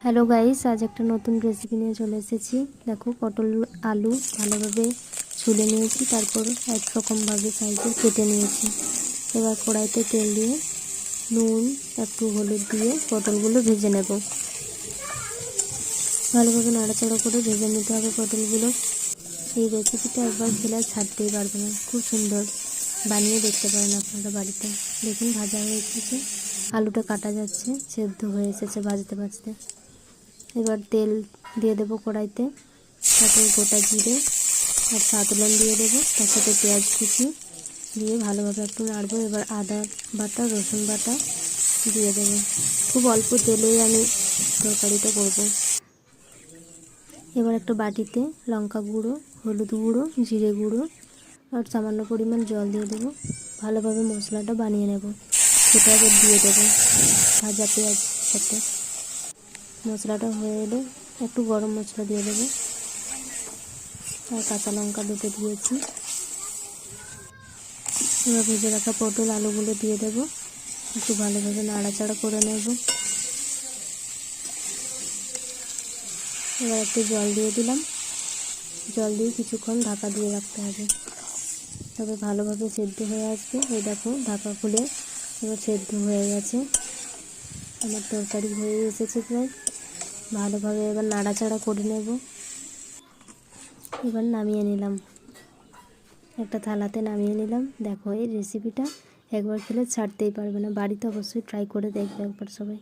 Hello guys, আজ একটা নতুন রেসিপি নিয়ে চলে এসেছি। দেখো, পটল আলু ভালোভাবে ছুলে নিয়েছি, তারপর একরকমভাবে সাইজে কেটে নিয়েছি। এবার কড়াইতে তেল দিয়ে নুন একটু হলুদ দিয়ে পটলগুলো ভেজে নেব। ভালোভাবে নাড়াচাড়া করে ভেজে নিতে হবে পটলগুলো। এই রেসিপিটা একবার খেলে ছাড়তেই পারবে না, খুব সুন্দর। বানিয়ে দেখতে পারেন আপনারা বাড়িতে। দেখুন ভাজা হয়ে এসেছে, আলুটা কাটা যাচ্ছে, সেদ্ধ হয়ে এসেছে ভাজতে ভাজতে। এবার তেল দিয়ে দেবো কড়াইতে, তারপর গোটা জিরে আর সাতলন দিয়ে দেবো, তার সাথে পেঁয়াজ কুচি দিয়ে ভালোভাবে একটু নাড়বো। এবার আদা বাটা রসুন বাটা দিয়ে দেবো। খুব অল্প তেলেই আমি তরকারিটা করব। এবার একটা বাটিতে লঙ্কা গুঁড়ো, হলুদ গুঁড়ো, জিরে গুঁড়ো আর সামান্য পরিমাণ জল দিয়ে দেবো। ভালোভাবে মশলাটা বানিয়ে নেব। সেটা এবার দিয়ে দেবো ভাজা পেঁয়াজ সাথে। মশলাটা হয়ে এলে একটু গরম মশলা দিয়ে দেবো আর কাঁচা লঙ্কা দুটো দিয়েছি। এবার ভেজে রাখা পটল আলুগুলো দিয়ে দেবো, একটু ভালোভাবে নাড়াচাড়া করে নেব। এবার একটু জল দিয়ে দিলাম, জল দিয়ে কিছুক্ষণ ঢাকা দিয়ে রাখতে হবে, তবে ভালোভাবে সেদ্ধ হয়ে আসবে। এই দেখো ঢাকা খুলে এবার সেদ্ধ হয়ে গেছে, আমার তরকারি হয়ে এসেছে প্রায়। ভালোভাবে এবার নাড়াচাড়া করে নেব। এবার নামিয়ে নিলাম, একটা থালাতে নামিয়ে নিলাম। দেখো, এই রেসিপিটা একবার খেলে ছাড়তেই পারবে না। বাড়িতে অবশ্যই ট্রাই করে দেখবে একবার সবাই।